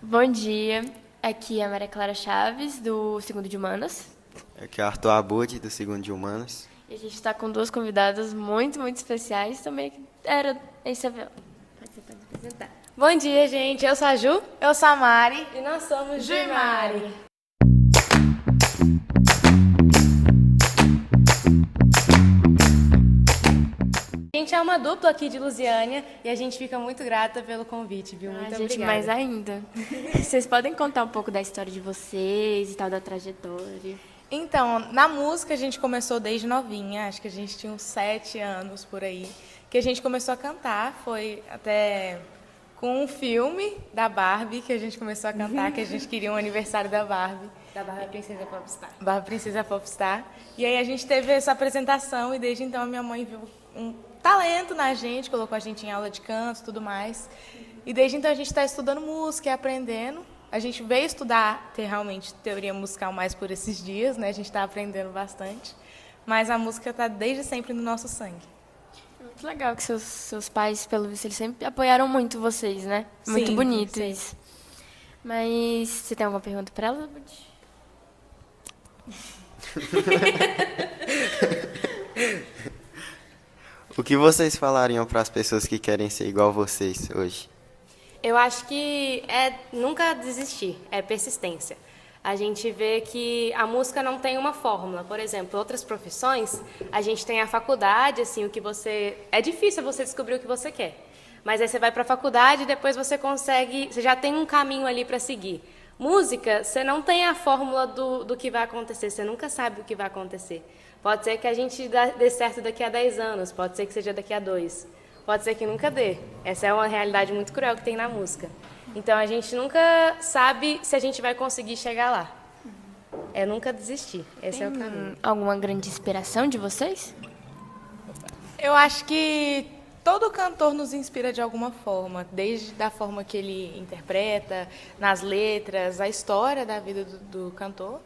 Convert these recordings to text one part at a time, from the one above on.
Bom dia, aqui é a Maria Clara Chaves, do segundo de Humanas. Aqui é Arthur Abud, do segundo de Humanas. E a gente está com duas convidadas muito especiais também. Esse é Você pode apresentar. Bom dia, gente. Eu sou a Ju. Eu sou a Mari. E nós somos Ju e Mari. A gente é uma dupla aqui de Lusiânia e a gente fica muito grata pelo convite, viu? Muito Gente, obrigada. mais ainda. Vocês podem contar um pouco da história de vocês e tal, da trajetória? Então, na música a gente começou desde novinha, acho que a gente tinha uns 7 anos por aí, que a gente começou a cantar, foi até com um filme da Barbie que a gente começou a cantar, que a gente queria um aniversário da Barbie. Da Barra Princesa Popstar. Barbie Princesa Popstar. E aí a gente teve essa apresentação e desde então a minha mãe viu um talento na gente, colocou a gente em aula de canto e tudo mais. E desde então a gente está estudando música e aprendendo. A gente veio estudar, ter realmente teoria musical mais por esses dias, né? A gente está aprendendo bastante. Mas a música está desde sempre no nosso sangue. Muito legal que seus pais, pelo visto, eles sempre apoiaram muito vocês, né? Muito Sim, bonito sim. isso. Mas você tem alguma pergunta para ela, Bud? O que vocês falariam para as pessoas que querem ser igual vocês hoje? Eu acho que é nunca desistir, é persistência. A gente vê que a música não tem uma fórmula. Por exemplo, outras profissões, a gente tem a faculdade, assim, o que você... É difícil você descobrir o que você quer. Mas aí você vai para a faculdade e depois você consegue... Você já tem um caminho ali para seguir. Música, você não tem a fórmula do que vai acontecer. Você nunca sabe o que vai acontecer. Pode ser que a gente dê certo daqui a 10 anos. Pode ser que seja daqui a 2. Pode ser que nunca dê. Essa é uma realidade muito cruel que tem na música. Então, a gente nunca sabe se a gente vai conseguir chegar lá. É nunca desistir. Esse é o caminho. Alguma grande inspiração de vocês? Eu acho que todo cantor nos inspira de alguma forma, desde da forma que ele interpreta, nas letras, a história da vida do cantor.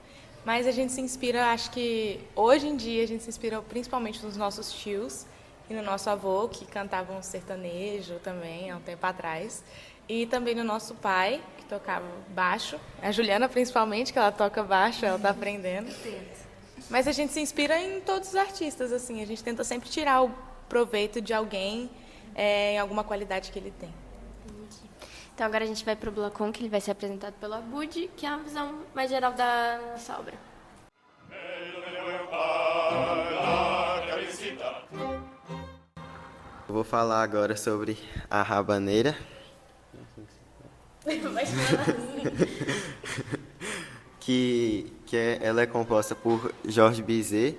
Mas a gente se inspira, acho que hoje em dia a gente se inspira principalmente nos nossos tios e no nosso avô, que cantavam sertanejo também há um tempo atrás. E também no nosso pai, que tocava baixo. A Juliana, principalmente, que ela toca baixo, ela está aprendendo. Mas a gente se inspira em todos os artistas, assim. A gente tenta sempre tirar o proveito de alguém em alguma qualidade que ele tem. Então agora a gente vai para o bloco 1, que ele vai ser apresentado pelo Abud, que é uma visão mais geral da nossa obra. Eu vou falar agora sobre a Rabaneira. Ela é composta por Jorge Bizet.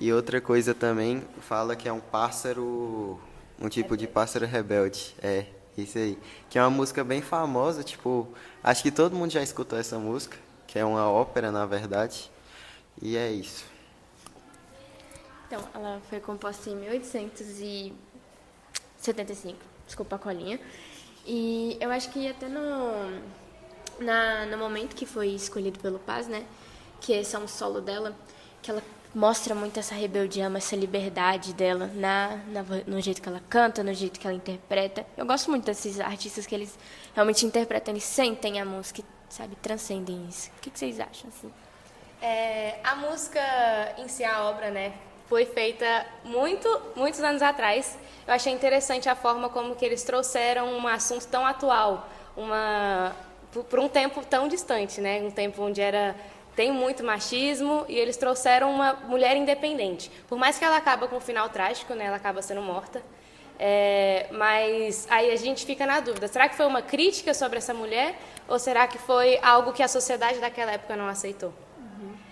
E outra coisa também fala que é um pássaro, um tipo de pássaro rebelde. É, isso aí. Que é uma música bem famosa, tipo, acho que todo mundo já escutou essa música, que é uma ópera, na verdade. E é isso. Então, ela foi composta em 1875, desculpa a colinha. E eu acho que até no momento que foi escolhido pelo Paz, né, que esse é um solo dela, que ela mostra muito essa rebeldia, essa liberdade dela no jeito que ela canta, no jeito que ela interpreta. Eu gosto muito desses artistas que eles realmente interpretam, eles sentem a música, sabe, transcendem isso. O que vocês acham, assim? A música em si, a obra, né, foi feita muitos anos atrás. Eu achei interessante a forma como que eles trouxeram um assunto tão atual, por um tempo tão distante, né, um tempo onde tem muito machismo, e eles trouxeram uma mulher independente. Por mais que ela acaba com um final trágico, né, ela acaba sendo morta, mas aí a gente fica na dúvida, será que foi uma crítica sobre essa mulher, ou será que foi algo que a sociedade daquela época não aceitou?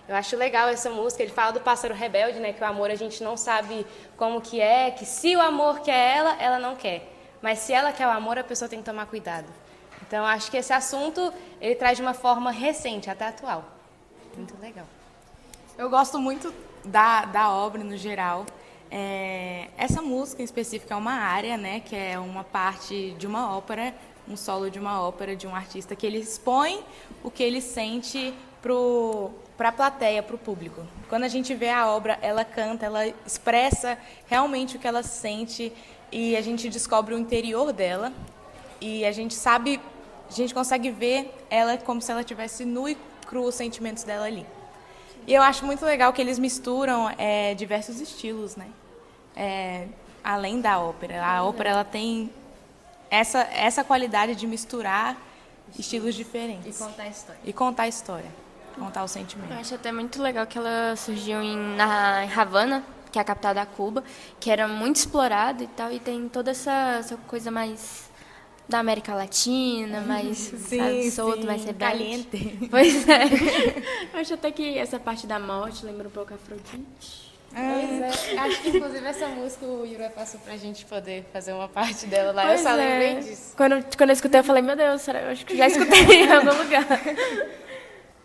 Eu acho legal essa música, ele fala do pássaro rebelde, né, que o amor a gente não sabe como que é, que se o amor quer ela não quer. Mas se ela quer o amor, a pessoa tem que tomar cuidado. Então, acho que esse assunto, ele traz de uma forma recente, até atual. Muito legal. Eu gosto muito da obra no geral. Essa música em específico é uma área, né, que é uma parte de uma ópera, um solo de uma ópera de um artista, que ele expõe o que ele sente para a plateia, para o público. Quando a gente vê a obra, ela canta, ela expressa realmente o que ela sente e a gente descobre o interior dela e a gente sabe a gente consegue ver ela como se ela tivesse nu e cru os sentimentos dela ali. E eu acho muito legal que eles misturam diversos estilos, né? Além da ópera. A ópera ela tem essa qualidade de misturar estilos diferentes. E contar a história. E contar a história. Contar o sentimento. Eu acho até muito legal que ela surgiu em Havana, que é a capital da Cuba, que era muito explorada e tal, e tem toda essa coisa mais da América Latina, mais sabe, solto, mais rebelde. Caliente. Pois é. Eu acho até que essa parte da morte lembra um pouco a Afrodite. Pois é. Acho que, inclusive, essa música o Yura passou pra gente poder fazer uma parte dela lá. Pois eu só é. lembrei disso. Quando eu escutei, eu falei, meu Deus, será? Eu acho que já escutei em algum lugar.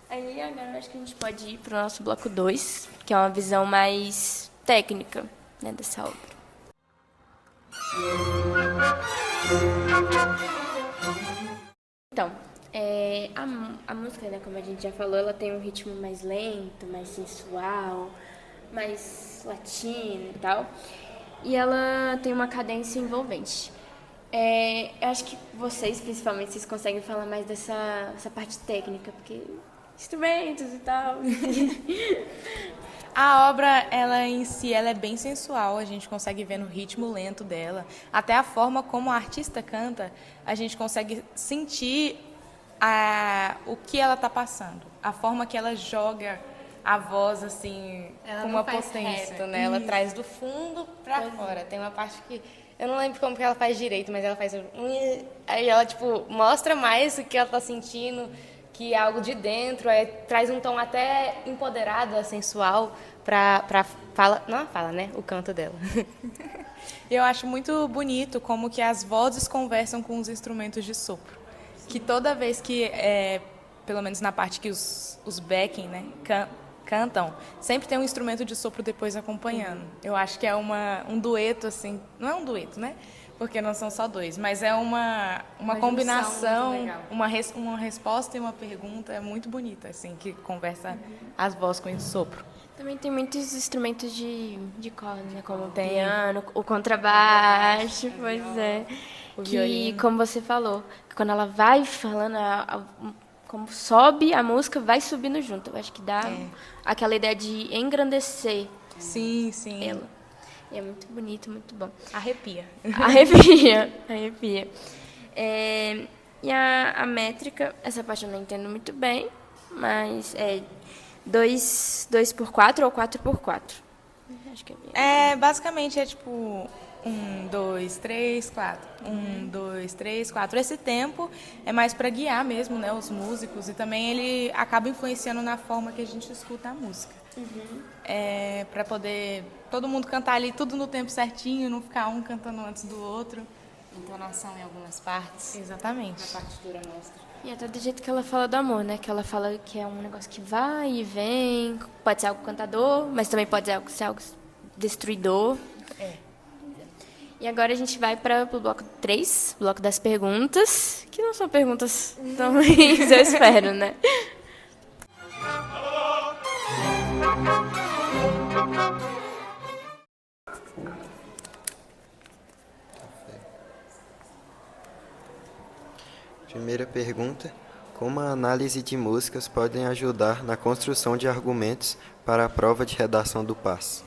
Aí agora eu acho que a gente pode ir pro nosso bloco 2, que é uma visão mais técnica, né, dessa obra. Então, a música, né, como a gente já falou, ela tem um ritmo mais lento, mais sensual, mais latino e tal. E ela tem uma cadência envolvente. Eu acho que vocês, principalmente, vocês conseguem falar mais dessa parte técnica, porque instrumentos e tal. A obra, ela em si, ela é bem sensual, a gente consegue ver no ritmo lento dela. Até a forma como a artista canta, a gente consegue sentir o que ela está passando. A forma que ela joga a voz, assim, Ela com não uma faz potência. reto, né? Ela traz do fundo pra fora. Tem uma parte que... Eu não lembro como que ela faz direito, mas ela faz... Aí ela, tipo, mostra mais o que ela tá sentindo, que é algo de dentro, traz um tom até empoderado, sensual, pra fala... Não a fala, né? O canto dela. Eu acho muito bonito como que as vozes conversam com os instrumentos de sopro. Que toda vez que, pelo menos na parte que os backing, né, cantam, sempre tem um instrumento de sopro depois acompanhando. Eu acho que é um dueto, assim, não é um dueto, né? Porque não são só dois, mas é uma combinação, uma resposta e uma pergunta é muito bonita, assim, que conversa as vozes com o sopro. Também tem muitos instrumentos de corda, né? Como o piano, o contrabaixo, pois é. O que, violino. como você falou, que quando ela vai falando, como sobe a música, vai subindo junto. Eu acho que dá aquela ideia de engrandecer Sim, sim. ela. E é muito bonito, muito bom. Arrepia. Arrepia. E a métrica, essa parte eu não entendo muito bem, mas é 2x4 ou 4x4. Acho que é bem. Basicamente é tipo 1, 2, 3, 4. 1, 2, 3, 4. Esse tempo é mais para guiar mesmo, né, os músicos, e também ele acaba influenciando na forma que a gente escuta a música. Para poder todo mundo cantar ali tudo no tempo certinho, não ficar um cantando antes do outro. Entonação em algumas partes. Exatamente. A partitura mostra. E até do jeito que ela fala do amor, né? Que ela fala que é um negócio que vai e vem, pode ser algo cantador, mas também pode ser algo destruidor. E agora a gente vai para o bloco 3, bloco das perguntas, que não são perguntas tão ruins, eu espero, né? Primeira pergunta: como a análise de músicas podem ajudar na construção de argumentos para a prova de redação do PAS?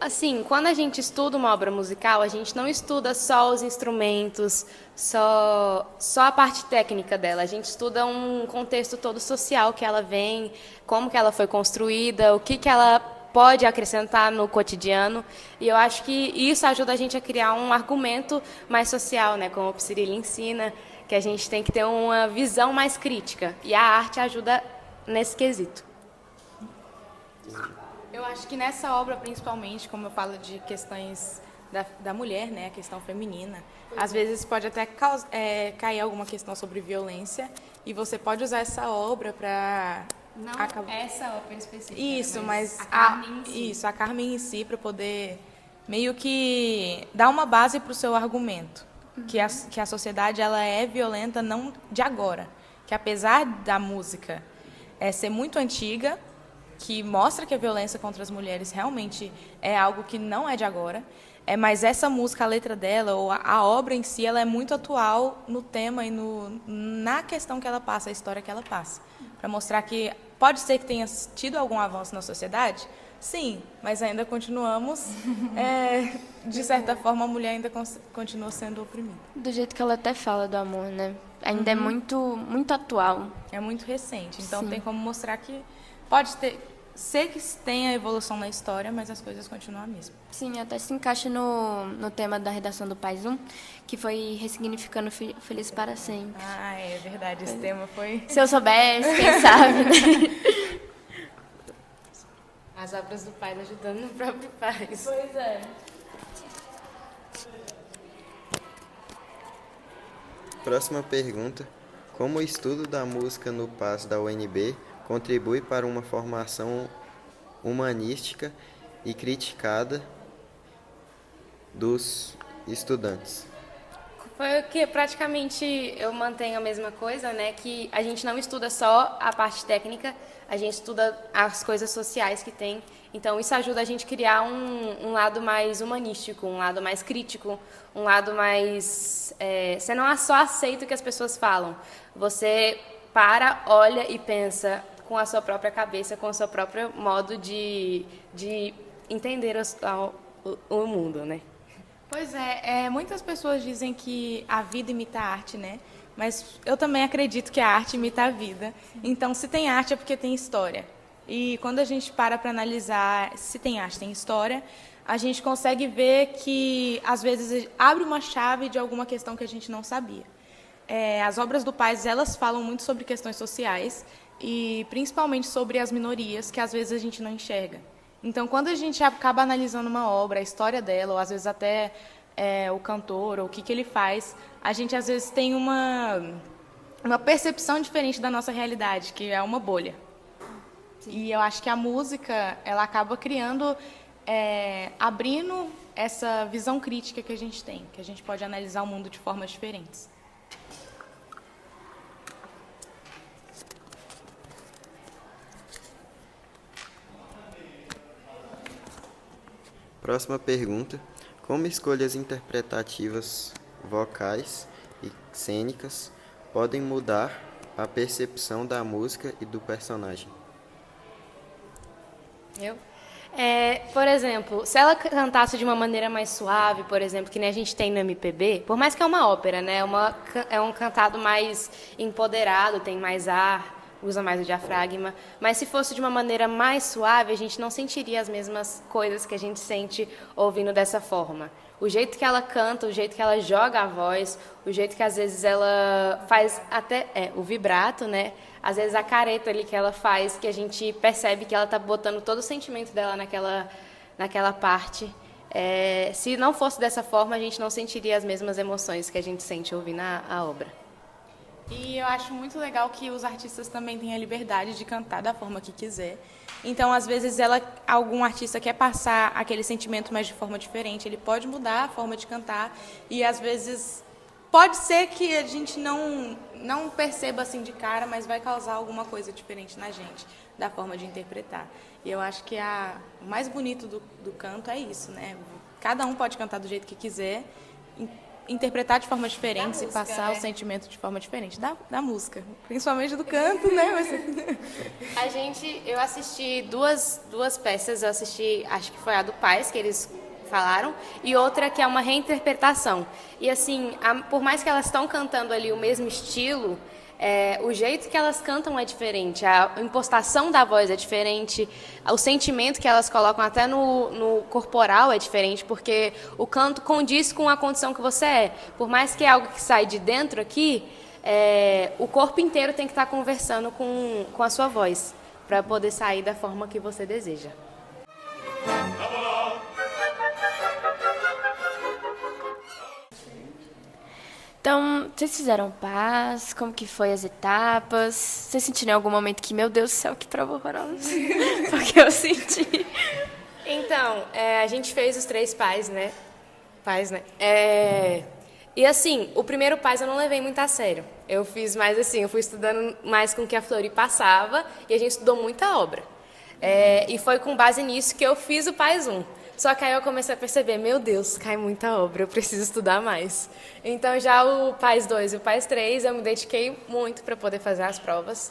Assim, quando a gente estuda uma obra musical, a gente não estuda só os instrumentos, só a parte técnica dela. A gente estuda um contexto todo social que ela vem, como que ela foi construída, o que ela pode acrescentar no cotidiano. E eu acho que isso ajuda a gente a criar um argumento mais social, né? Como o Psirili ensina, que a gente tem que ter uma visão mais crítica. E a arte ajuda nesse quesito. Eu acho que nessa obra, principalmente, como eu falo de questões da mulher, né, a questão feminina, às vezes pode até cair alguma questão sobre violência, e você pode usar essa obra para... Não essa ópera específica. Isso, mas a Carmen em si. Isso, a Carmen em si, para poder meio que dar uma base para o seu argumento. Que a sociedade ela é violenta não de agora. Que apesar da música ser muito antiga, que mostra que a violência contra as mulheres realmente é algo que não é de agora. Mas essa música, a letra dela, ou a obra em si, ela é muito atual no tema e na questão que ela passa, a história que ela passa. Para mostrar que pode ser que tenha tido algum avanço na sociedade, sim, mas ainda continuamos, de certa forma, a mulher ainda continua sendo oprimida. Do jeito que ela até fala do amor, né? Ainda é muito, muito atual. É muito recente, então Sim. tem como mostrar que pode ser que tenha evolução na história, mas as coisas continuam a mesma. Sim, até se encaixa no tema da redação do Pais 1, que foi ressignificando Feliz para Sempre. Ah, é verdade, esse tema foi... Se eu soubesse, quem sabe, né? As obras do pai ajudando no próprio pai. Pois é. Próxima pergunta. Como o estudo da música no PAS da UNB contribui para uma formação humanística e criticada dos estudantes? Foi o que praticamente eu mantenho a mesma coisa, né? Que a gente não estuda só a parte técnica, a gente estuda as coisas sociais que tem. Então, isso ajuda a gente a criar um lado mais humanístico, um lado mais crítico, um lado mais... você não só aceita o que as pessoas falam, você olha e pensa com a sua própria cabeça, com o seu próprio modo de entender o mundo, né? Pois muitas pessoas dizem que a vida imita a arte, né? Mas eu também acredito que a arte imita a vida. Então, se tem arte é porque tem história. E quando a gente para analisar se tem arte, tem história, a gente consegue ver que, às vezes, abre uma chave de alguma questão que a gente não sabia. As obras do Paz, elas falam muito sobre questões sociais e, principalmente, sobre as minorias, que, às vezes, a gente não enxerga. Então, quando a gente acaba analisando uma obra, a história dela, ou às vezes até o cantor, ou o que ele faz, a gente às vezes tem uma percepção diferente da nossa realidade, que é uma bolha. Sim. E eu acho que a música, ela acaba criando, abrindo essa visão crítica que a gente tem, que a gente pode analisar o mundo de formas diferentes. Próxima pergunta. Como escolhas interpretativas, vocais e cênicas podem mudar a percepção da música e do personagem? Por exemplo, se ela cantasse de uma maneira mais suave, por exemplo, que nem a gente tem no MPB, por mais que é uma ópera, né? É um cantado mais empoderado, tem mais ar, usa mais o diafragma, mas se fosse de uma maneira mais suave, a gente não sentiria as mesmas coisas que a gente sente ouvindo dessa forma. O jeito que ela canta, o jeito que ela joga a voz, o jeito que às vezes ela faz até o vibrato, né? Às vezes a careta ali que ela faz, que a gente percebe que ela está botando todo o sentimento dela naquela parte. Se não fosse dessa forma, a gente não sentiria as mesmas emoções que a gente sente ouvindo a obra. E eu acho muito legal que os artistas também têm a liberdade de cantar da forma que quiser. Então, às vezes, algum artista quer passar aquele sentimento, mas de forma diferente. Ele pode mudar a forma de cantar e, às vezes, pode ser que a gente não perceba assim de cara, mas vai causar alguma coisa diferente na gente, da forma de interpretar. E eu acho que o mais bonito do canto é isso, né? Cada um pode cantar do jeito que quiser, interpretar de forma diferente e passar o sentimento de forma diferente da música, principalmente do canto, né? Eu assisti duas peças, eu assisti, acho que foi a do Paz, que eles falaram, e outra que é uma reinterpretação. E assim, por mais que elas estão cantando ali o mesmo estilo, o jeito que elas cantam é diferente, a impostação da voz é diferente, o sentimento que elas colocam até no corporal é diferente, porque o canto condiz com a condição que você é. Por mais que é algo que sai de dentro aqui, o corpo inteiro tem que estar conversando com a sua voz, para poder sair da forma que você deseja. Então, vocês fizeram paz? Como que foi as etapas? Vocês sentiram em algum momento que, meu Deus do céu, que prova horrorosa? Porque eu senti. Então, a gente fez os 3 pais, né? E assim, o primeiro paz eu não levei muito a sério. Eu fiz mais assim, eu fui estudando mais com o que a Flori passava e a gente estudou muita obra. E foi com base nisso que eu fiz o PAS 1. Só que aí eu comecei a perceber, meu Deus, cai muita obra, eu preciso estudar mais. Então já o PAS 2 e o PAS 3 eu me dediquei muito para poder fazer as provas.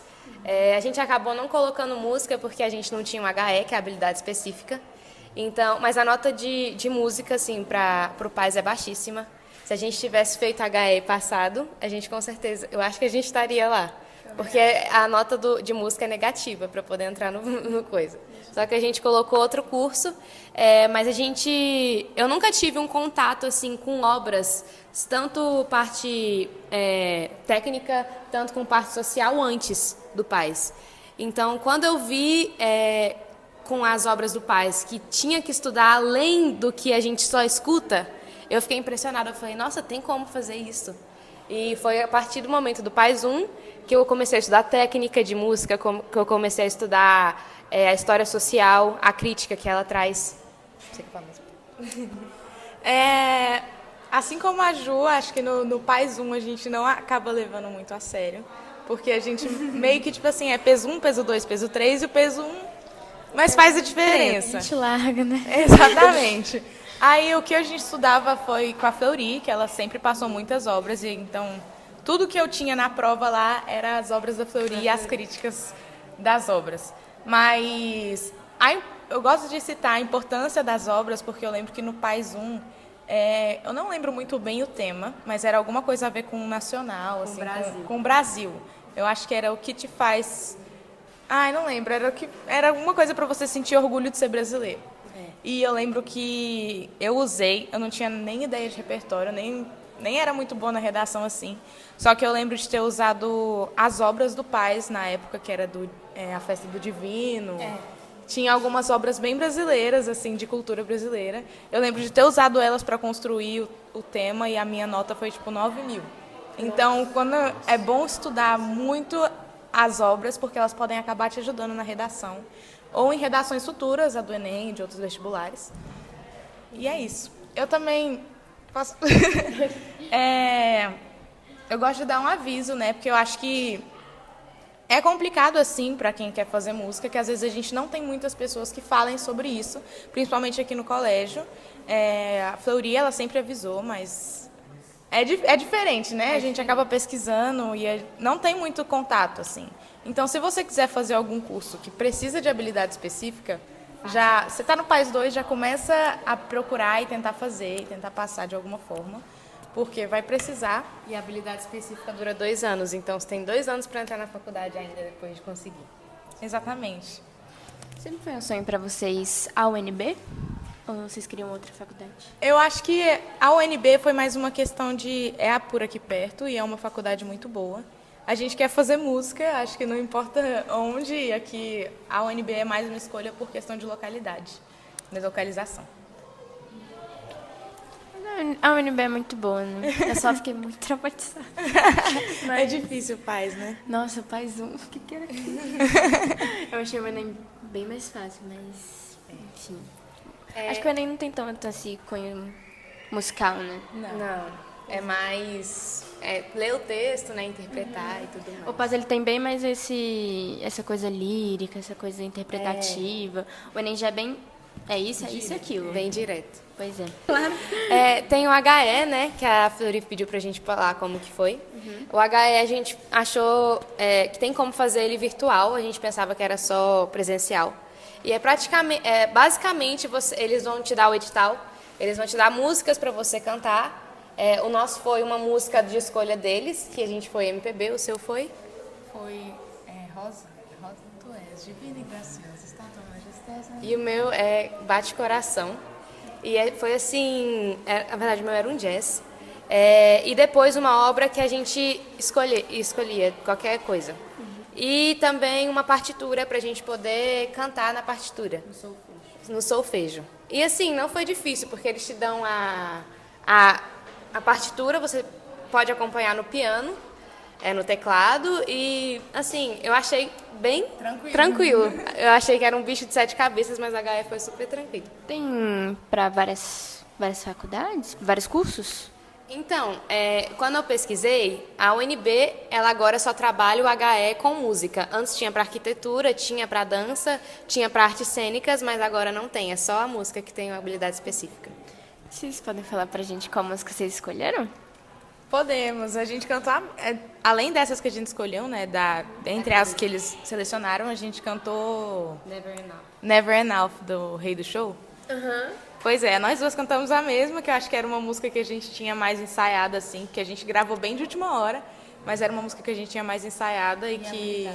A gente acabou não colocando música porque a gente não tinha um HE, que é a habilidade específica. Então, mas a nota de música, assim, para o PAS é baixíssima. Se a gente tivesse feito HE passado, a gente com certeza, eu acho que a gente estaria lá. Porque a nota de música é negativa para poder entrar no coisa. Só que a gente colocou outro curso, mas eu nunca tive um contato assim com obras, tanto parte técnica, tanto com parte social antes do PAS. Então, quando eu vi com as obras do PAS que tinha que estudar além do que a gente só escuta, eu fiquei impressionada. Eu falei, nossa, tem como fazer isso? E foi a partir do momento do PAS 1 que eu comecei a estudar técnica de música, que eu comecei a estudar a história social, a crítica que ela traz. Você que fala mesmo. Assim como a Ju, acho que no PAS 1 a gente não acaba levando muito a sério. Porque a gente meio que, tipo assim, peso 1, peso 2, peso 3 e o peso 1, mas faz a diferença. A gente larga, né? Exatamente. Aí o que a gente estudava foi com a Fleury, que ela sempre passou muitas obras, e então tudo que eu tinha na prova lá era as obras da Fleury e as críticas das obras. Mas eu gosto de citar a importância das obras, porque eu lembro que no PAS 1, eu não lembro muito bem o tema, mas era alguma coisa a ver com o nacional, assim, com o Brasil. Eu acho que era o que te faz... não lembro, era alguma coisa para você sentir orgulho de ser brasileiro. E eu lembro que eu não tinha nem ideia de repertório, nem era muito boa na redação assim. Só que eu lembro de ter usado as obras do PAS na época, que era a Festa do Divino. Tinha algumas obras bem brasileiras, assim, de cultura brasileira. Eu lembro de ter usado elas para construir o tema e a minha nota foi tipo 9.000. Então, é bom estudar muito as obras, porque elas podem acabar te ajudando na redação. Ou em redações futuras, a do Enem e de outros vestibulares. E é isso. Eu também posso... eu gosto de dar um aviso, né? Porque eu acho que é complicado, assim, para quem quer fazer música, que às vezes a gente não tem muitas pessoas que falem sobre isso, principalmente aqui no colégio. A Fleury, ela sempre avisou, mas é diferente, né? A gente acaba pesquisando e não tem muito contato, assim. Então, se você quiser fazer algum curso que precisa de habilidade específica, você está no PAS 2, já começa a procurar e tentar fazer, e tentar passar de alguma forma, porque vai precisar. E a habilidade específica dura 2 anos, então você tem 2 anos para entrar na faculdade ainda depois de conseguir. Exatamente. Sempre foi um sonho para vocês a UNB? Ou vocês queriam outra faculdade? Eu acho que a UNB foi mais uma questão de... É por aqui perto e é uma faculdade muito boa. A gente quer fazer música, acho que não importa onde, aqui a UNB é mais uma escolha por questão de localidade, de localização. A UNB é muito boa, né? Eu só fiquei muito traumatizada. É difícil o PAS, né? Nossa, o PAS 1, o que era aquilo? Eu achei o Enem bem mais fácil, mas enfim. Acho que o Enem não tem tanto assim cunho musical, né? Não. É mais ler o texto, né, interpretar e tudo mais. O PAS ele tem bem mais essa coisa lírica, essa coisa interpretativa. O Enem já é bem... É isso e aquilo. Bem direto. Pois é. Claro. Tem o HE, né, que a Fleury pediu pra gente falar como que foi. O HE a gente achou que tem como fazer ele virtual, a gente pensava que era só presencial. E basicamente, eles vão te dar o edital, eles vão te dar músicas para você cantar. O nosso foi uma música de escolha deles, que a gente foi MPB, o seu foi? Foi Rosa, tu és divina e graciosa, está tão majestosa. E o meu é Bate Coração. E foi assim, na verdade o meu era um jazz. E depois uma obra que a gente escolhia qualquer coisa. E também uma partitura para a gente poder cantar na partitura. No solfejo. E assim, não foi difícil, porque eles te dão a partitura, você pode acompanhar no piano, no teclado, e assim, eu achei bem tranquilo. Eu achei que era um bicho de 7 cabeças, mas a HE foi super tranquilo. Tem para várias faculdades? Vários cursos? Então, quando eu pesquisei, a UNB, ela agora só trabalha o HE com música. Antes tinha para arquitetura, tinha para dança, tinha para artes cênicas, mas agora não tem. É só a música que tem uma habilidade específica. Vocês podem falar pra gente qual música vocês escolheram? Podemos. A gente cantou, além dessas que a gente escolheu, né, entre as que eles selecionaram, a gente cantou Never Enough, do Rei do Show. Pois é, nós duas cantamos a mesma, que eu acho que era uma música que a gente tinha mais ensaiada, assim, que a gente gravou bem de última hora, mas era uma música que a gente tinha mais ensaiada e que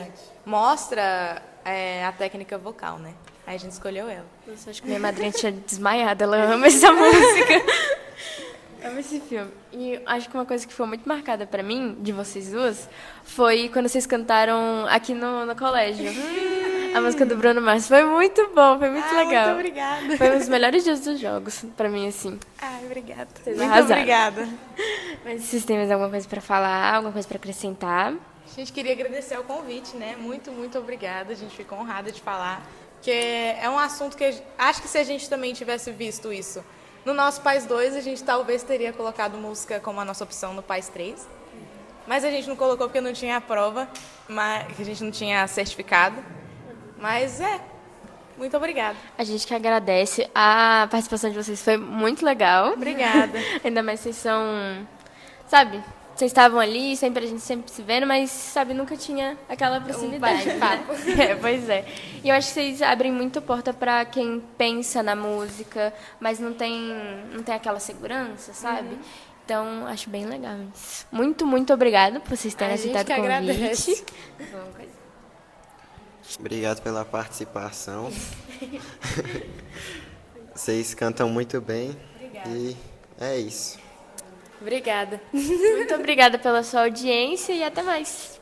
mostra a técnica vocal, né? Aí a gente escolheu ela. Nossa, acho que minha madrinha tinha desmaiado, ela ama essa música. Amo esse filme. E acho que uma coisa que foi muito marcada pra mim, de vocês duas, foi quando vocês cantaram aqui no colégio. A música do Bruno Mars. Foi muito bom, foi muito legal. Muito obrigada. Foi um dos melhores dias dos jogos, pra mim, assim. Ai, obrigada. Vocês Muito arrasaram. obrigada. Mas vocês têm mais alguma coisa pra falar, alguma coisa pra acrescentar? A gente queria agradecer o convite, né? Muito, muito obrigada. A gente ficou honrada de falar, que é um assunto que acho que se a gente também tivesse visto isso no nosso PAS 2, a gente talvez teria colocado música como a nossa opção no PAS 3. Mas a gente não colocou porque não tinha a prova, que a gente não tinha certificado. Mas muito obrigada. A gente que agradece. A participação de vocês foi muito legal. Obrigada. Ainda mais vocês são, sabe, vocês estavam ali, sempre a gente sempre se vendo, mas, sabe, nunca tinha aquela proximidade. bate-papo. Pois é. E eu acho que vocês abrem muito porta para quem pensa na música, mas não tem aquela segurança, sabe? Então, acho bem legal isso. Muito, muito obrigada por vocês terem aceitado o convite. Agradece. Obrigado pela participação. Vocês cantam muito bem. Obrigada. E é isso. Obrigada. Muito obrigada pela sua audiência e até mais.